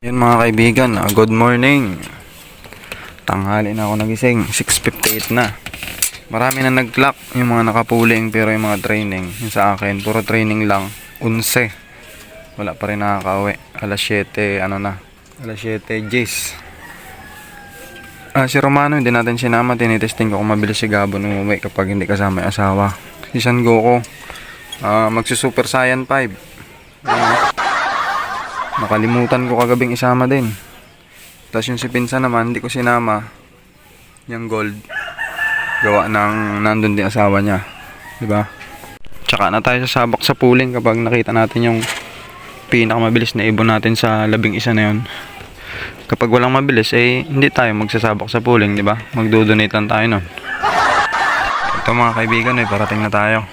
Yan mga kaibigan, good morning. Tanghali na ako nagising, 6:58 na. Marami na nag-clock, yung mga nakapuling, pero yung mga training, yung sa akin, puro training lang, 11. Wala pa rin nakakauwi. Alas 7, alas 7, Jace. Si Romano, hindi natin sinama, tinitesting ko kung mabilis si Gabon umuwi kapag hindi kasama yung asawa. Si San Goku, magsi-Super Saiyan 5. Nakalimutan ko kagabing isama din. Tapos yung si Pinsan naman, hindi ko sinama. Yung gold, gawa ng nandun din asawa niya, diba? Tsaka na tayo sasabak sa pooling kapag nakita natin yung pinakamabilis na ibon natin sa 11 na yun. Kapag walang mabilis, hindi tayo magsasabak sa pooling, diba? Magdo-donate lang tayo nun. Ito mga kaibigan, parating na tayo.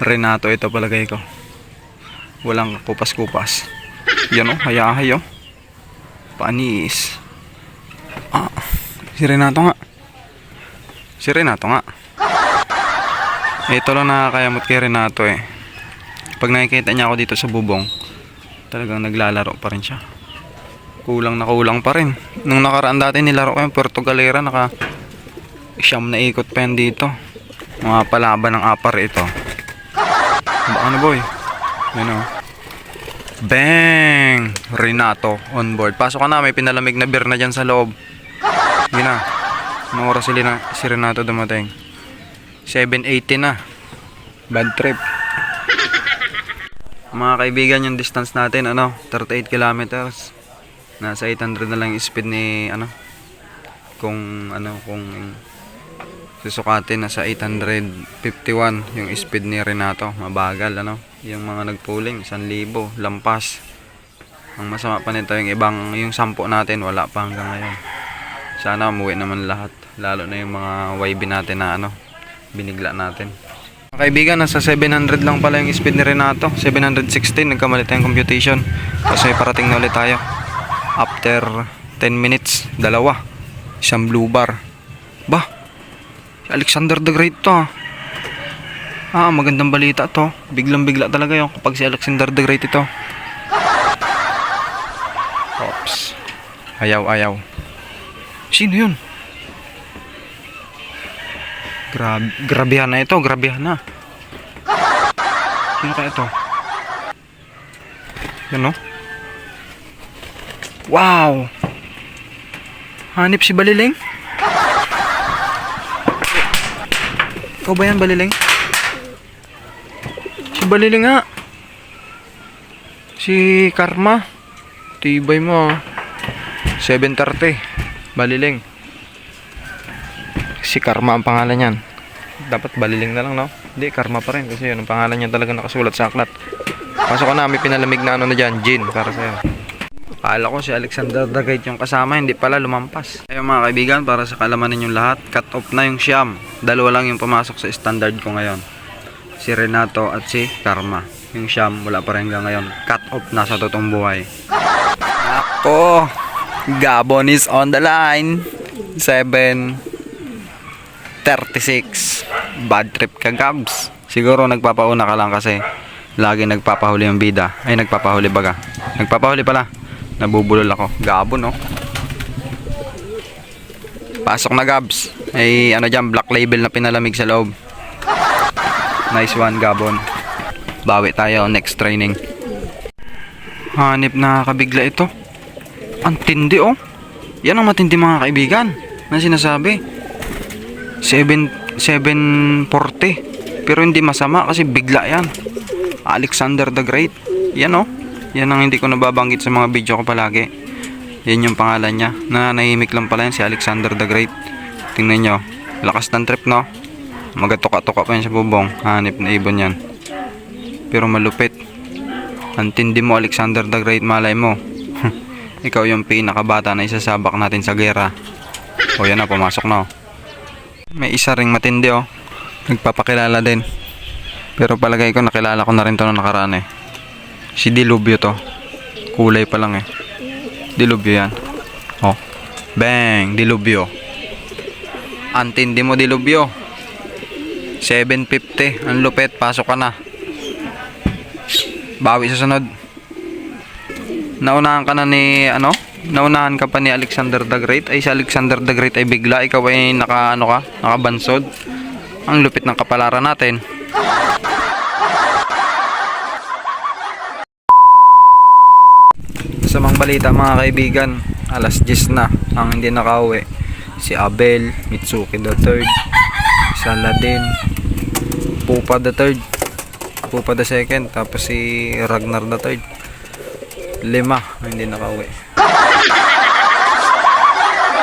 Renato ito palagay ko. Walang kupas-kupas. Yan o, hayahay o. Panis. Si Renato nga. Ito lang nakakayamot kay Renato Pag nakikita niya ako dito sa bubong, talagang naglalaro pa rin siya. Kulang na kulang pa rin. Nung nakaraan dati nilaro ko yung Puerto Galera, siyam na ikot pa yan dito. Mga palaban ng apar ito. Baka na boy. Yan o. Bang! Renato on board. Pasok ka na, may pinalamig na beer na dyan sa loob. Yun na. Anong oras si Renato dumating? 7:80 na. Bad trip. Mga kaibigan, yung distance natin, 38 kilometers. Nasa 800 na lang yung speed ni, kung susukatin, nasa 851 yung speed ni Renato. Mabagal, yung mga nagpuling 1,000 lampas. Ang masama pa nito yung 10 natin wala pa hanggang ngayon. Sana umuwi naman lahat, lalo na yung mga YB natin na binigla natin. Mga kaibigan, nasa 700 lang pala yung speed ni Renato. 716, nagkamali tayong computation kasi parating na ulit tayo after 10 minutes. Isang blue bar. Alexander the Great to. Magandang balita to. Biglang-bigla talaga yung kapag si Alexander the Great ito. Oops. Ayaw. Sino yun? Grabehan na ito. Sino kaya ito? Yan Wow! Hanip si Baliling? Ikaw ba yan, Baliling? Si Baliling nga. Si Karma. Tibay mo 7:30. Baliling. Si Karma ang pangalan niyan. Dapat Baliling na lang, no? Hindi, Karma pa rin. Kasi yun ang pangalan niya talaga nakasulat sa aklat. Pasok ka na, may pinalamig na dyan, gin, para sa'yo. Akala ko si Alexander the Great yung kasama, hindi pala, lumampas. Ayun mga kaibigan, para sa kalaman ninyong lahat, cut off na yung siyam. 2 lang yung pumasok sa standard ko ngayon. Si Renato at si Karma. Yung siyam, wala pa rin hanggang ngayon. Cut off na sa totoong buhay. Ako, Gabon is on the line. 7:36. Bad trip ka, Gabs. Siguro nagpapauna ka lang kasi lagi nagpapahuli yung bida. Nagpapahuli baga. Nagpapahuli pala. Nabubulol ako. Gabon, Pasok na, Gabs. Dyan, black label na pinalamig sa loob. Nice one, Gabon. Bawi tayo next training. Hanip na kabigla ito. Ang tindi, Yan ang matindi mga kaibigan na sinasabi. 740. Pero hindi masama kasi bigla yan. Alexander the Great. Yan, Yan ang hindi ko nababanggit sa mga video ko palagi. Yan yung pangalan niya. Nanahimik lang pala yan, si Alexander the Great. Tingnan nyo. Lakas ng trip, Magatuka-tuka pa yan sa bubong. Hanip na ibon yan. Pero malupit. Ang tindi mo, Alexander the Great, malay mo. Ikaw yung pinakabata na isasabak natin sa gera. Yan na, pumasok na. May isa ring matindi, Nagpapakilala din. Pero palagay ko nakilala ko na rin to na nakaraan Si Dilubyo to. Kulay pa lang Dilubyo yan. Bang! Dilubyo. Antindi mo, Dilubyo. 750. Ang lupet. Pasok ka na. Bawi sa sunod. Naunahan ka na ni ano? Naunahan ka pa ni Alexander the Great. Ay si Alexander the Great ay bigla, ikaw ay nakabansod. Ang lupit ng kapalaran natin. Sa mga balita mga kaibigan, alas 10 na ang hindi nakauwi. Si Abel, Mitsuki the Third, Saladin, Pupa the Third, Pupa the Second, tapos si Ragnar the Third. 5 ang hindi nakauwi.